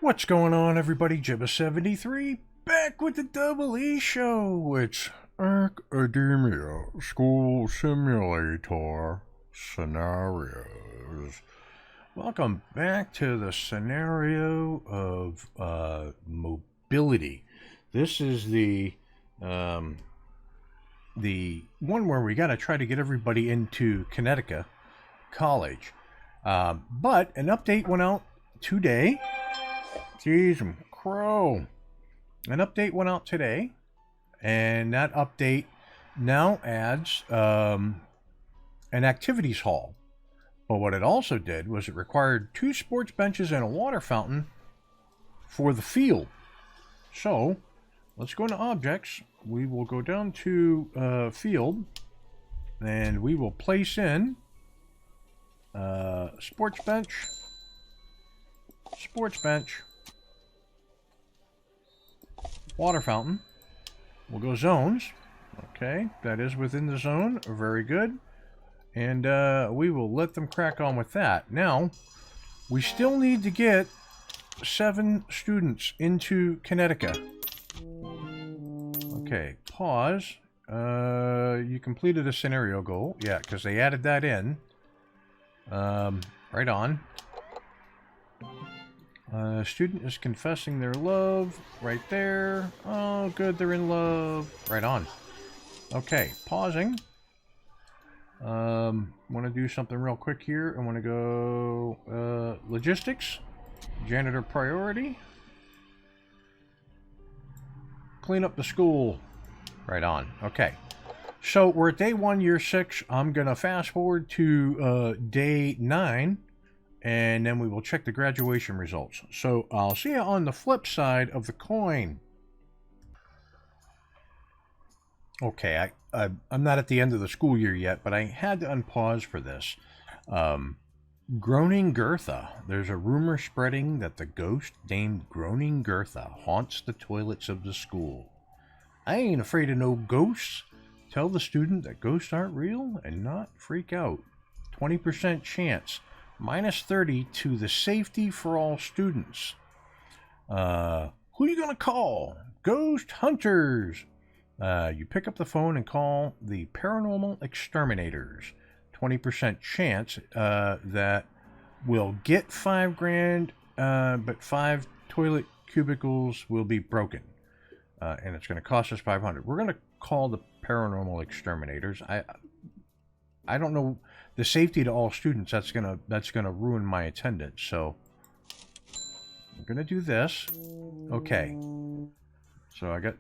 What's going on, everybody? Ep7 back with the DoubleEShow. It's Academia School Simulator Scenarios. Welcome back to the scenario of mobility. This is the one where we got to try to get everybody into Connecticut College. But an update went out today. Jeez, I'm crow. An update went out today, and that update now adds an activities hall. But what it also did was it required 2 sports benches and a water fountain for the field. So, let's go into objects. We will go down to field, and we will place in sports bench, water fountain. We'll go zones. Okay, that is within the zone. Very good. And we will let them crack on with that. Now, we still need to get 7 students into Connecticut. Okay, pause. You completed a scenario goal. Yeah, because they added that in. Right on. Student is confessing their love right there. Oh, good, they're in love. Right on. Okay, pausing. Want to do something real quick here. I want to go logistics, janitor priority, clean up the school. Right on. Okay. So we're at day 1, year 6. I'm gonna fast forward to day 9. And then we will check the graduation results. So I'll see you on the flip side of the coin. Okay, I'm not at the end of the school year yet, but I had to unpause for this. Groaning Gertha. There's a rumor spreading that the ghost named Groaning Gertha haunts the toilets of the school. I ain't afraid of no ghosts. Tell the student that ghosts aren't real and not freak out. 20% chance. Minus 30 to the safety for all students. Who you gonna call? Ghost hunters. You pick up the phone and call the paranormal exterminators. 20% chance that we'll get $5,000, but 5 toilet cubicles will be broken, and it's going to cost us $500. We're going to call the paranormal exterminators. I don't know. The safety to all students, that's gonna ruin my attendance. So I'm gonna do this. Okay. So I got,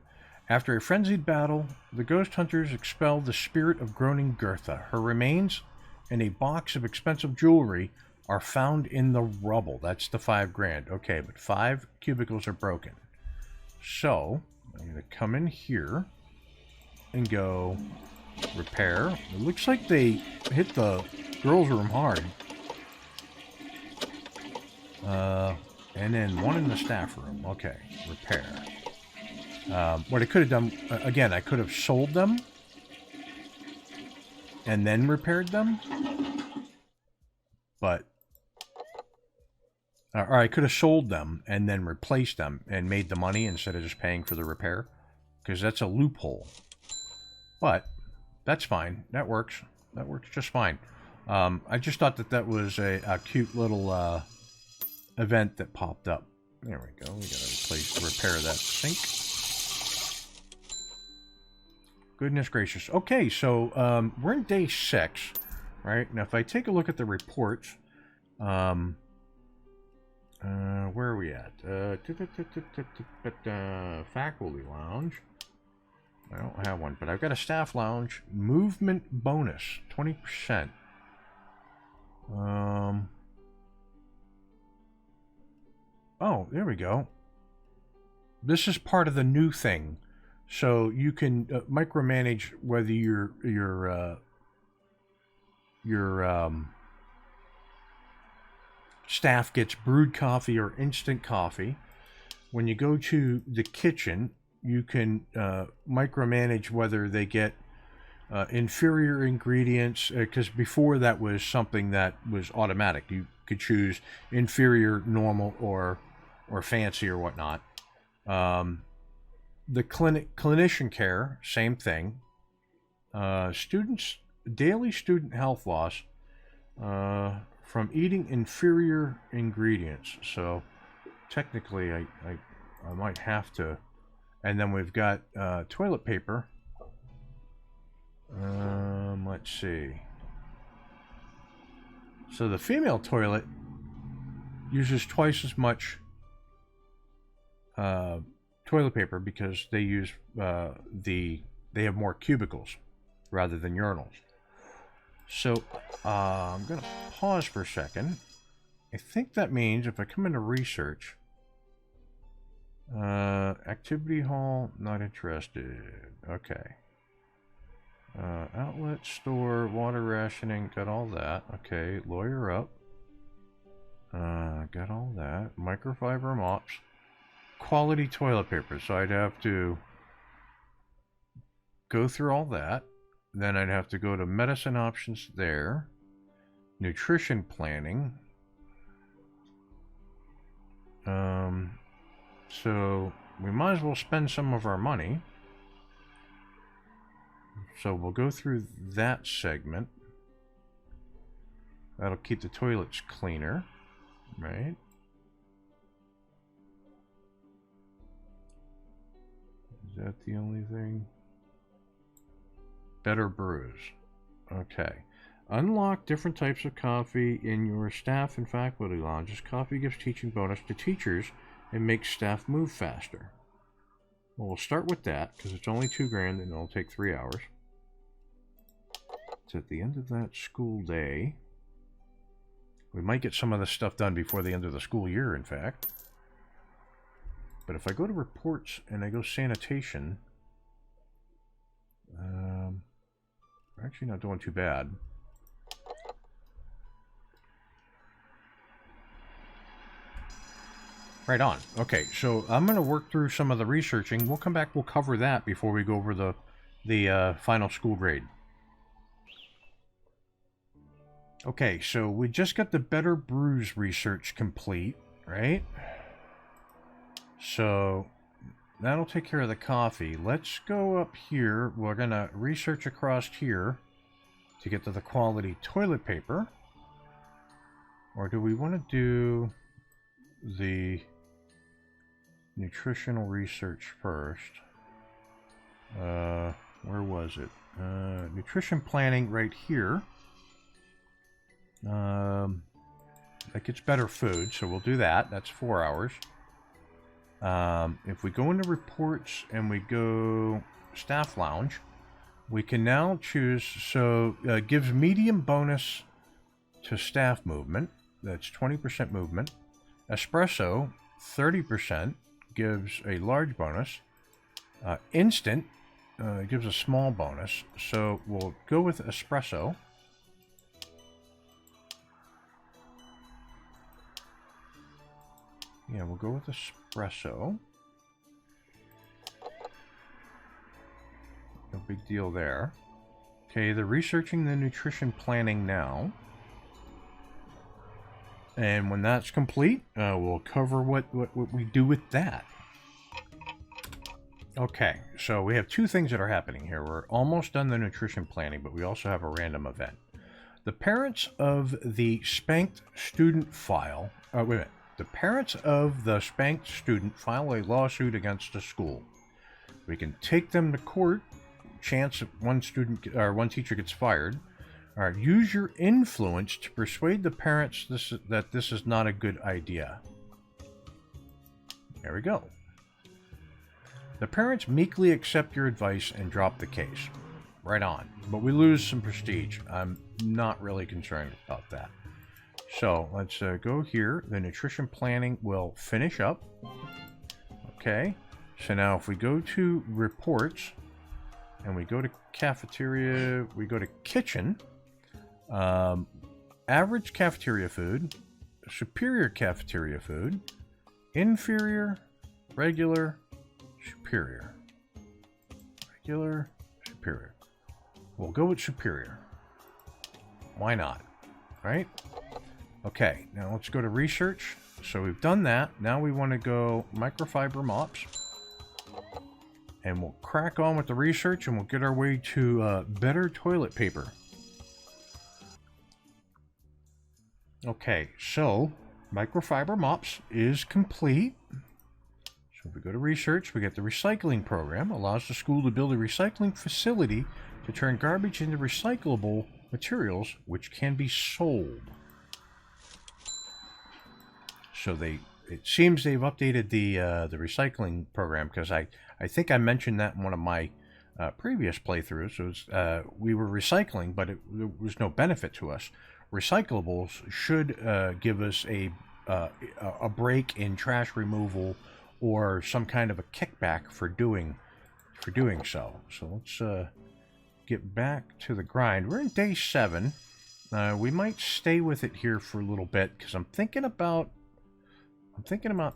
after a frenzied battle, the ghost hunters expelled the spirit of Groaning Gertha. Her remains and a box of expensive jewelry are found in the rubble. That's the $5,000. Okay, but 5 cubicles are broken. So I'm gonna come in here and go repair. It looks like they hit the girls' room hard. And then 1 in the staff room. Okay, repair. What I could have done, again, I could have sold them and then repaired them. But, or I could have sold them and then replaced them and made the money instead of just paying for the repair. Because that's a loophole. But that's fine. That works. That works just fine. I just thought that was a cute little event that popped up. There we go. We gotta repair that sink. Goodness gracious. Okay, so we're in day 6, right? Now, if I take a look at the reports, where are we at? Faculty lounge. I don't have one, but I've got a staff lounge. Movement bonus, 20%. Oh, there we go. This is part of the new thing. So you can micromanage whether your staff gets brewed coffee or instant coffee. When you go to the kitchen, you can micromanage whether they get inferior ingredients, because before that was something that was automatic. You could choose inferior, normal, or or fancy or whatnot. The clinician care, same thing. Students, daily student health loss from eating inferior ingredients. So technically, I might have to. And then we've got toilet paper. Let's see. So the female toilet uses twice as much toilet paper because they use they have more cubicles rather than urinals. So I'm gonna pause for a second. I think that means if I come into research, activity hall, not interested. Okay. Outlet, store, water rationing, got all that. Okay, lawyer up. Got all that. Microfiber mops. Quality toilet paper. So I'd have to go through all that. Then I'd have to go to medicine options there. Nutrition planning. So we might as well spend some of our money. So we'll go through that segment. That'll keep the toilets cleaner, right? Is that the only thing? Better brews. Okay. Unlock different types of coffee in your staff and faculty lounges. Coffee gives teaching bonus to teachers and makes staff move faster. Well, we'll start with that because it's only $2,000 and it'll take 3 hours. It's at the end of that school day. We might get some of this stuff done before the end of the school year, in fact. But if I go to reports and I go sanitation, we're actually not doing too bad. Right on. Okay, so I'm going to work through some of the researching. We'll come back, we'll cover that before we go over the final school grade. Okay, so we just got the Better Brews research complete, right? So that'll take care of the coffee. Let's go up here. We're going to research across here to get to the quality toilet paper. Or do we want to do the nutritional research first? Where was it? Nutrition planning right here. That gets better food, so we'll do that. That's 4 hours. If we go into reports and we go staff lounge, we can now choose, so gives medium bonus to staff movement. That's 20% movement. Espresso, 30%, gives a large bonus. Instant gives a small bonus. So we'll go with espresso. Yeah, we'll go with espresso. No big deal there. Okay, they're researching the nutrition planning now. And when that's complete, we'll cover what we do with that. Okay, so we have two things that are happening here. We're almost done the nutrition planning, but we also have a random event. The parents of the spanked student file... wait a minute. The parents of the spanked student file a lawsuit against the school. We can take them to court. Chance one student or one teacher gets fired. All right, use your influence to persuade the parents that this is not a good idea. There we go. The parents meekly accept your advice and drop the case. Right on. But we lose some prestige. I'm not really concerned about that. So let's go here. The nutrition planning will finish up. Okay. So now if we go to reports and we go to cafeteria, we go to kitchen. Average cafeteria food, superior cafeteria food, inferior, regular, superior. Regular, superior. We'll go with superior. Why not? Right? Okay, now let's go to research. so we've done that. Now we want to go microfiber mops. And we'll crack on with the research and we'll get our way to better toilet paper. Okay, so microfiber mops is complete. So if we go to research, we get the recycling program. Allows the school to build a recycling facility to turn garbage into recyclable materials which can be sold. So it seems they've updated the recycling program, because I think I mentioned that in one of my previous playthroughs. So we were recycling, but there was no benefit to us. Recyclables should give us a break in trash removal or some kind of a kickback for doing so. So let's get back to the grind. We're in day 7. We might stay with it here for a little bit, because I'm thinking about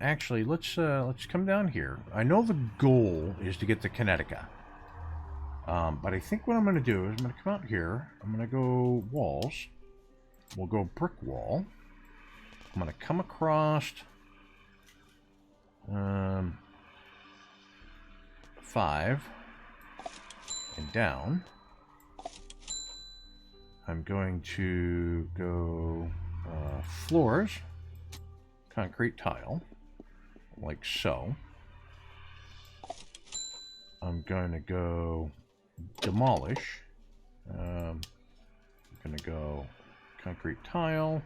actually, let's come down here. I know the goal is to get to Connecticut. But I think what I'm going to do is I'm going to come out here. I'm going to go walls. We'll go brick wall. I'm going to come across 5 and down. I'm going to go floors. Concrete tile, like so. I'm going to go demolish. I'm going to go concrete tile,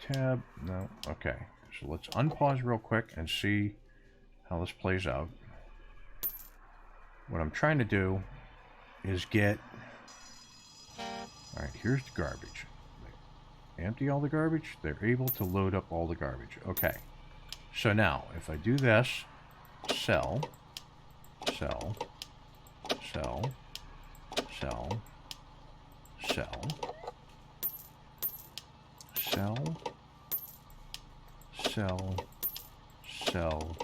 tab, no, okay. So let's unpause real quick and see how this plays out. What I'm trying to do is get, alright, here's the garbage. Empty all the garbage, they're able to load up all the garbage. Okay, so now if I do this, sell, sell, sell, sell, sell, sell, sell, sell,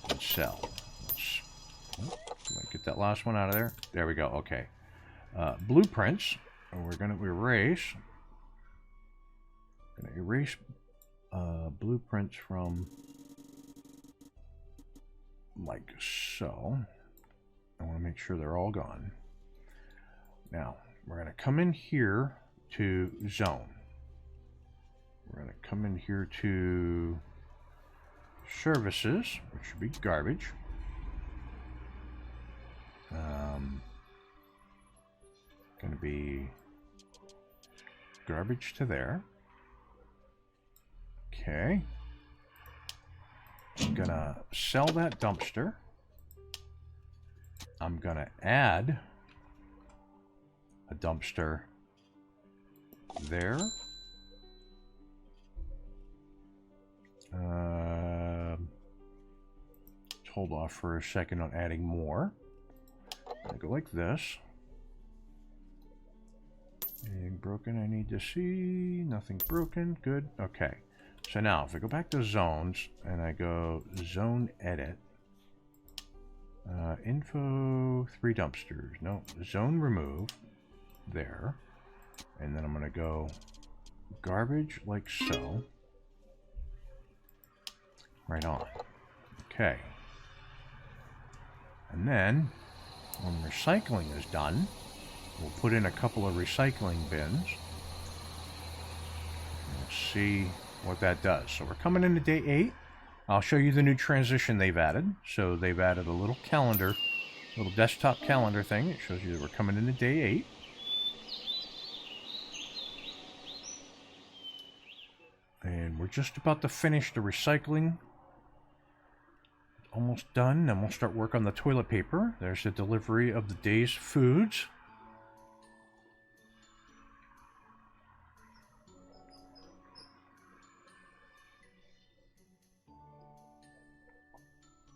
and sell. Let's get that last one out of there. There we go. Okay, blueprints. We're going to erase. Going to erase blueprints from like so. I want to make sure they're all gone. Now we're going to come in here to zone. We're going to come in here to services, which should be garbage. Going to be garbage to there. Okay. I'm gonna sell that dumpster. I'm gonna add a dumpster there. Hold off for a second on adding more. I'm gonna go like this. Anything broken I need to see? Nothing broken. Good. Okay. So now, if I go back to zones, and I go zone edit, info 3 dumpsters, no, zone remove, there, and then I'm going to go garbage like so, right on. Okay. And then, when recycling is done, we'll put in a couple of recycling bins. Let's see what that does. So we're coming into day 8. I'll show you the new transition they've added. So they've added a little calendar, little desktop calendar thing. It shows you that we're coming into day 8. And we're just about to finish the recycling. Almost done. Then we'll start work on the toilet paper. There's the delivery of the day's foods.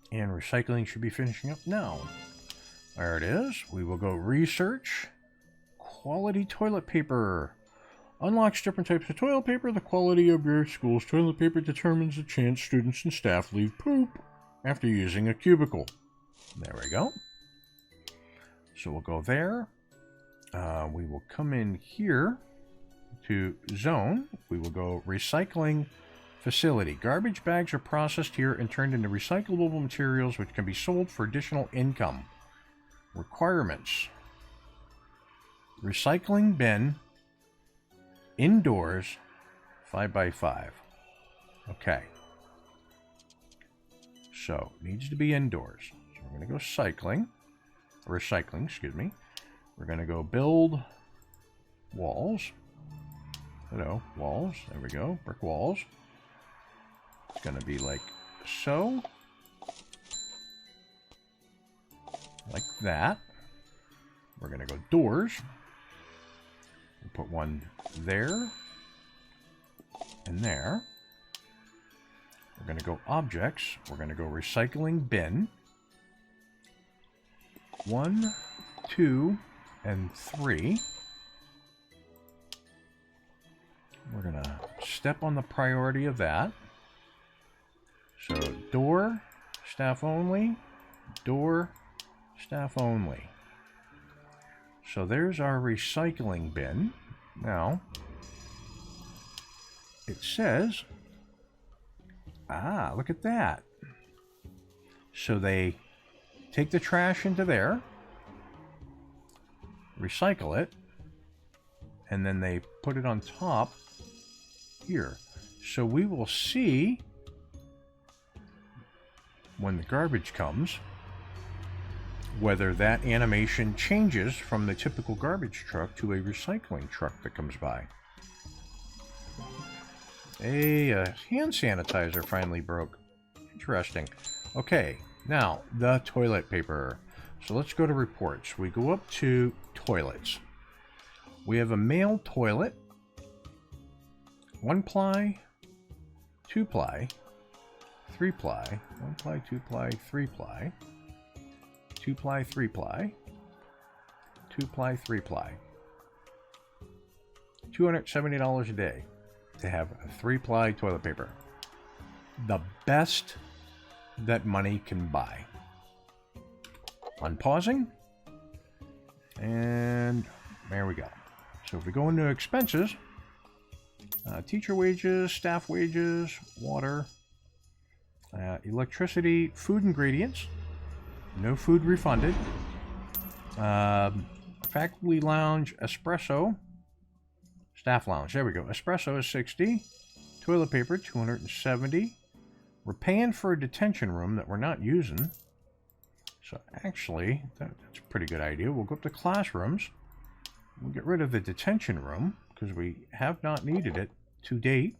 And recycling should be finishing up now. There it is. We will go research. Quality toilet paper. Unlocks different types of toilet paper. The quality of your school's toilet paper determines the chance students and staff leave poop after using a cubicle. There we go. So we'll go there. We will come in here to zone. We will go recycling facility. Garbage bags are processed here and turned into recyclable materials which can be sold for additional income. Requirements. Recycling bin, indoors, 5x5. Okay. So, needs to be indoors. So we're going to go recycling, excuse me. We're going to go build walls. Hello, walls. There we go, brick walls. It's going to be like so. Like that. We're going to go doors. We'll put one there and there. We're going to go objects. We're going to go recycling bin. 1, 2, and 3. We're going to step on the priority of that. So door, staff only, door, staff only. So there's our recycling bin. Now, it says, look at that. So they take the trash into there, recycle it, and then they put it on top here. So we will see when the garbage comes whether that animation changes from the typical garbage truck to a recycling truck that comes by. A hand sanitizer finally broke. Interesting. Okay, now the toilet paper. So let's go to reports. We go up to toilets. We have a male toilet, 1 ply, 2 ply, 3 ply, 1 ply, 2 ply, 3 ply, 2 ply, 3 ply, 2 ply, 3 ply. $270 a day to have a 3-ply toilet paper. The best that money can buy. Unpausing. And there we go. So if we go into expenses, teacher wages, staff wages, water, electricity, food ingredients, no food refunded, faculty lounge, espresso, staff lounge, there we go. Espresso is 60, toilet paper 270. We're paying for a detention room that we're not using. So actually, that's a pretty good idea. We'll go up to classrooms. We'll get rid of the detention room because we have not needed it to date.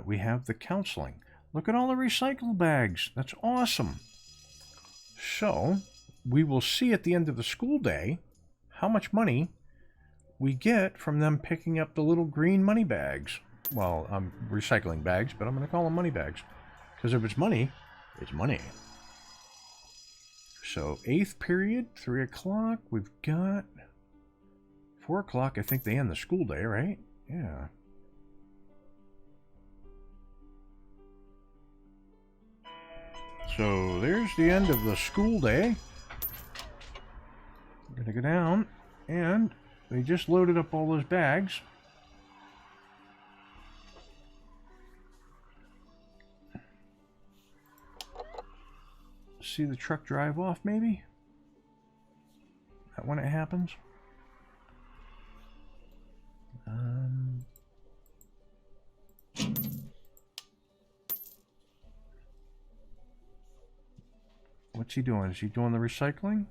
We have the counseling. Look at all the recycle bags. That's awesome. So we will see at the end of the school day how much money we get from them picking up the little green money bags. Well, recycling bags, but I'm going to call them money bags. Because if it's money, it's money. So 8th period, 3 o'clock. We've got 4 o'clock. I think they end the school day, right? Yeah. So there's the end of the school day. We're going to go down, and they just loaded up all those bags. See the truck drive off, maybe? That when it happens? What's he doing? Is he doing the recycling?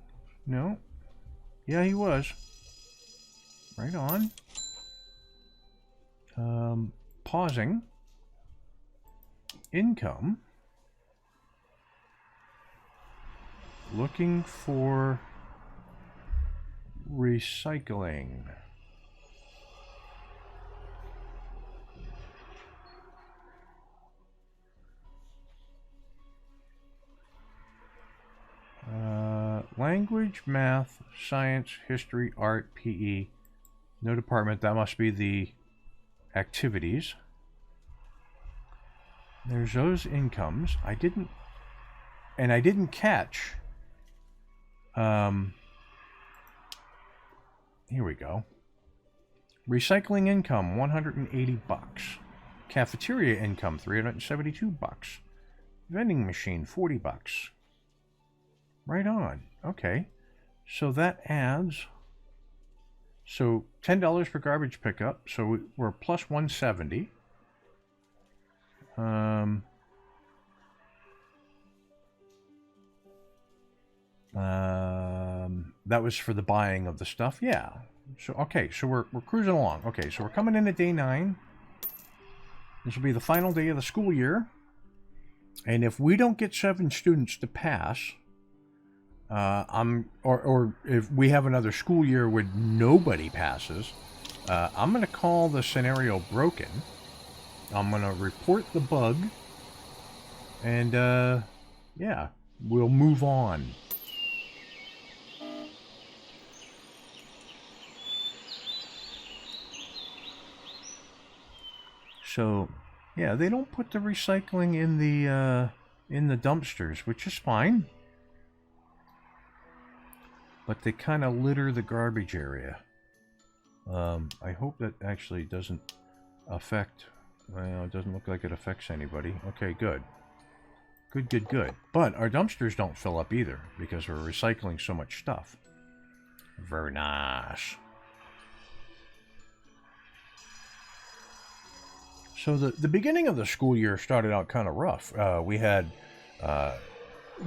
No. Yeah, he was. Right on. Pausing. Income. Looking for recycling. Language, math, science, history, art, PE. No department. That must be the activities. There's those incomes. I didn't catch. Here we go. Recycling income, 180 bucks. Cafeteria income, $372. Vending machine, $40. Right on. Okay. So that adds... So $10 for garbage pickup. So we're plus 170. That was for the buying of the stuff. Yeah. So okay. So we're cruising along. Okay. So we're coming in at day 9. This will be the final day of the school year. And if we don't get 7 students to pass, or if we have another school year where nobody passes, I'm going to call the scenario broken. I'm going to report the bug, and yeah, we'll move on. So, yeah, they don't put the recycling in the dumpsters, which is fine. But they kind of litter the garbage area. I hope that actually doesn't affect... Well, it doesn't look like it affects anybody. Okay, good. Good. But our dumpsters don't fill up either, because we're recycling so much stuff. Very nice. So the beginning of the school year started out kind of rough. We had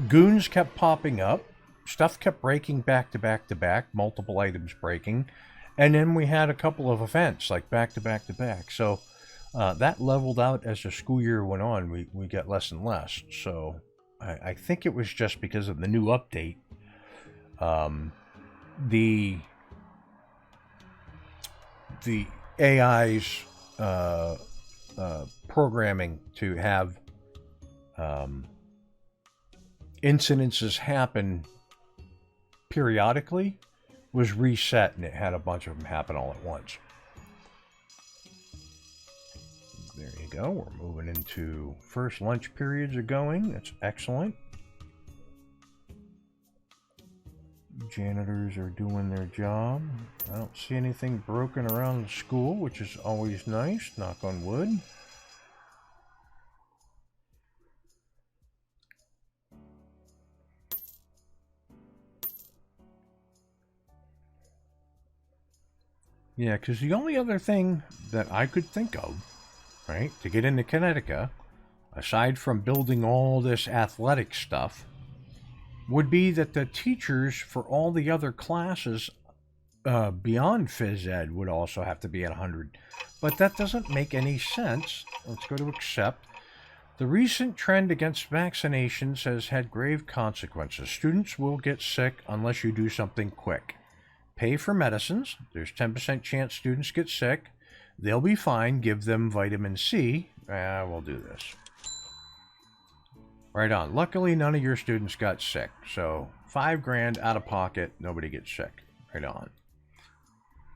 goons kept popping up. Stuff kept breaking back to back, multiple items breaking. And then we had a couple of events, like back to back. So that leveled out as the school year went on. We got less and less. So I think it was just because of the new update. The AI's programming to have incidences happen periodically was reset, and it had a bunch of them happen all at once. There you go. We're moving into first lunch periods are going. That's excellent. Janitors are doing their job. I don't see anything broken around the school, which is always nice. Knock on wood. Yeah, because the only other thing that I could think of, right, to get into Connecticut, aside from building all this athletic stuff, would be that the teachers for all the other classes beyond phys ed would also have to be at 100. But that doesn't make any sense. Let's go to accept. The recent trend against vaccinations has had grave consequences. Students will get sick unless you do something quick. Pay for medicines. There's 10% chance students get sick. They'll be fine. Give them vitamin C. We'll do this. Right on. Luckily, none of your students got sick. So, $5,000 out of pocket. Nobody gets sick. Right on.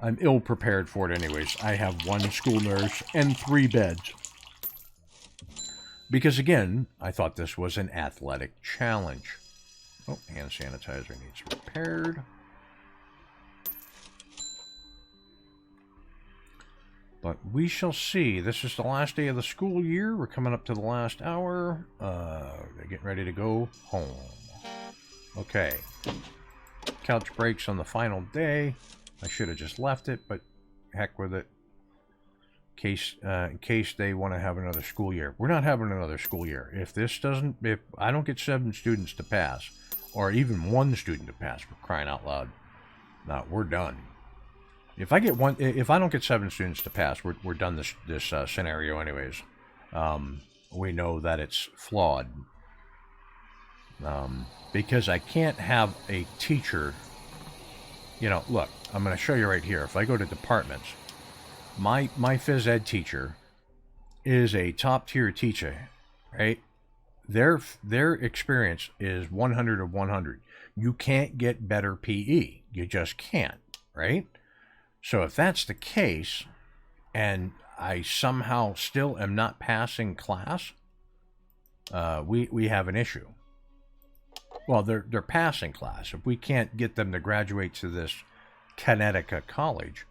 I'm ill prepared for it anyways. I have 1 school nurse and 3 beds. Because again, I thought this was an athletic challenge. Oh, hand sanitizer needs repaired. But we shall see. This is the last day of the school year. We're coming up to the last hour. They're getting ready to go home. Okay. Couch breaks on the final day. I should have just left it, but heck with it. In case they want to have another school year. We're not having another school year. If I don't get 7 students to pass, or even 1 student to pass, for crying out loud, we're done. If I don't get 7 students to pass, we're done this scenario anyways. We know that it's flawed. Because I can't have a teacher, look, I'm going to show you right here. If I go to departments, my phys ed teacher is a top tier teacher, right? Their experience is 100 of 100. You can't get better PE. You just can't, right? So if that's the case, and I somehow still am not passing class, we have an issue. Well, they're passing class. If we can't get them to graduate to this Connecticut college,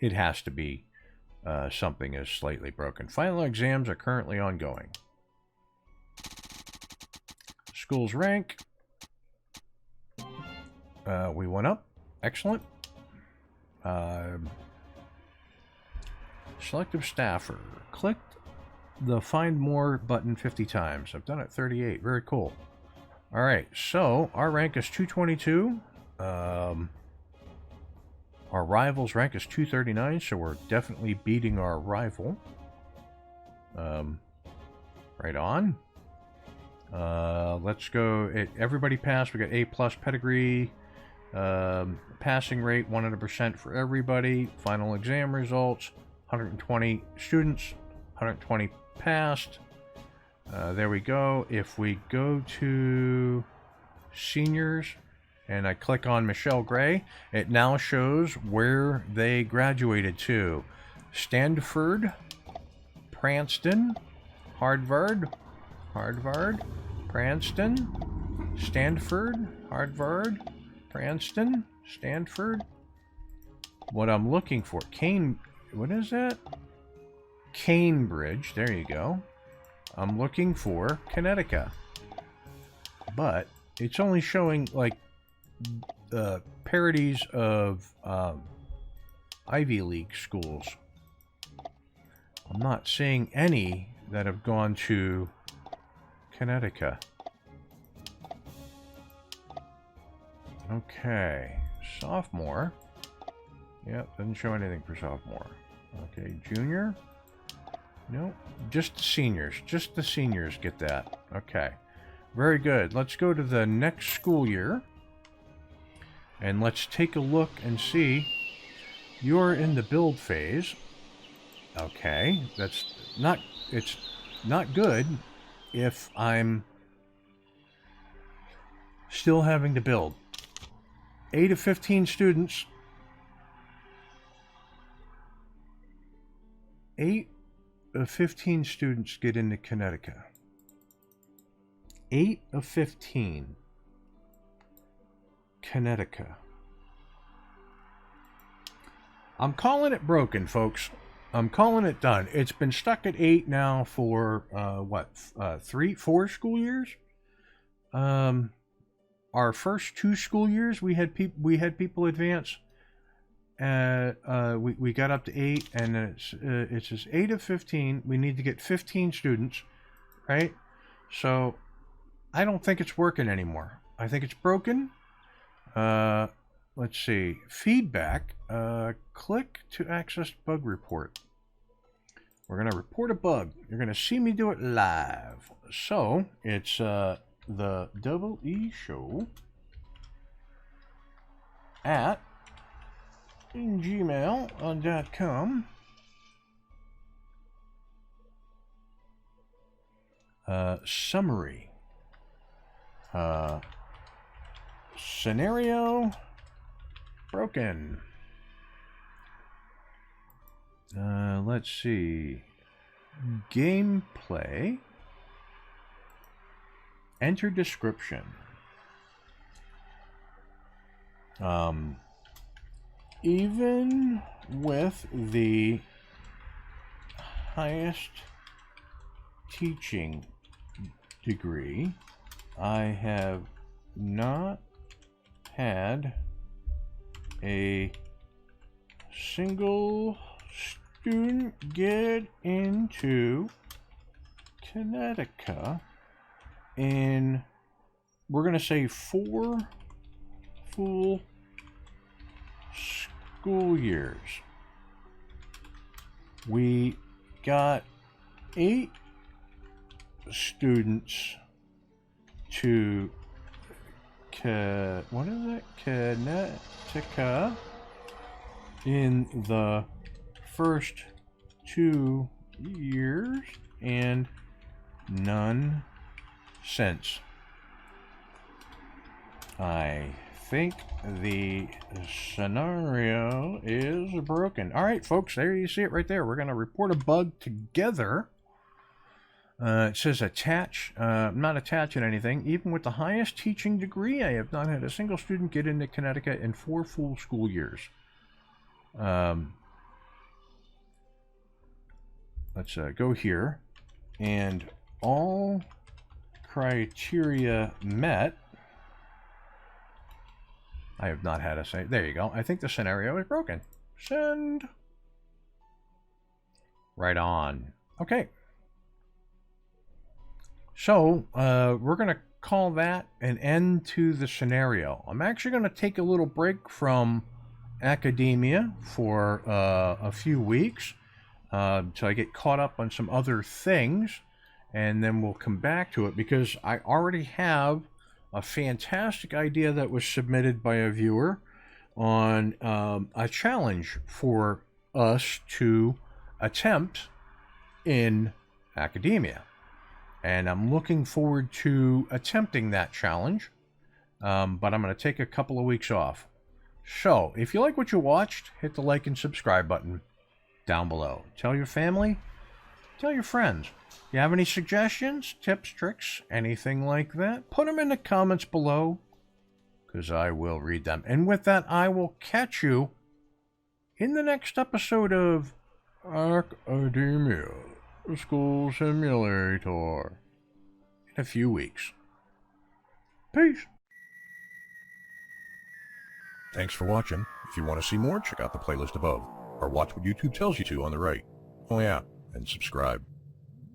it has to be something is slightly broken. Final exams are currently ongoing. School's rank. We went up. Excellent. Selective staffer. Clicked the find more button 50 times. I've done it 38. Very cool. Alright, so our rank is 222. Our rival's rank is 239, so we're definitely beating our rival. Right on. Let's go. Everybody passed. We got A+ pedigree. Passing rate 100% for everybody. Final exam results 120 students, 120 passed. There we go. If we go to seniors and I click on Michelle Gray, it now shows where they graduated to. Stanford, Princeton, Harvard, Princeton, Stanford, Harvard, Princeton, Stanford. What I'm looking for, what is that? Cambridge, there you go. I'm looking for Connecticut. But it's only showing like parodies of Ivy League schools. I'm not seeing any that have gone to Connecticut. Okay, sophomore. Yep, doesn't show anything for sophomore. Okay, junior. Nope, just the seniors. Just the seniors get that. Okay, very good. Let's go to the next school year. And let's take a look and see. You're in the build phase. Okay, it's not good if I'm still having to build. 8 of 15 students. 8 of 15 students get into Connecticut. 8 of 15. Connecticut. I'm calling it broken, folks. I'm calling it done. It's been stuck at 8 now for, 4 school years? Our first 2 school years, we had people advance. We got up to 8, and it says 8 of 15. We need to get 15 students, right? So I don't think it's working anymore. I think it's broken. Let's see. Feedback. Click to access bug report. We're going to report a bug. You're going to see me do it live. So it's the DoubleEShow at gmail.com. Summary. Scenario broken. Let's see. Gameplay. Enter description. Even with the highest teaching degree, I have not had a single student get into Connecticut in, we're going to say, 4 full school years. We got 8 students to Connecticut in the first 2 years, and none since. I think the scenario is broken. All right, folks, there you see it right there. We're going to report a bug together. It says attach. I'm not attaching anything. Even with the highest teaching degree, I have not had a single student get into Connecticut in 4 full school years. let's go here, and all criteria met. I have not had a say. There you go. I think the scenario is broken. Send. Right on. Okay. So, we're going to call that an end to the scenario. I'm actually going to take a little break from academia for a few weeks so I get caught up on some other things, and then we'll come back to it because I already have a fantastic idea that was submitted by a viewer on a challenge for us to attempt in academia. And I'm looking forward to attempting that challenge, but I'm going to take a couple of weeks off. So, if you like what you watched, hit the like and subscribe button down below. Tell your family, tell your friends. If you have any suggestions, tips, tricks, anything like that, put them in the comments below, because I will read them. And with that, I will catch you in the next episode of Academia School Simulator in a few weeks. Peace. Thanks for watching. If you want to see more, check out the playlist above, or watch what YouTube tells you to on the right. Oh yeah, and subscribe.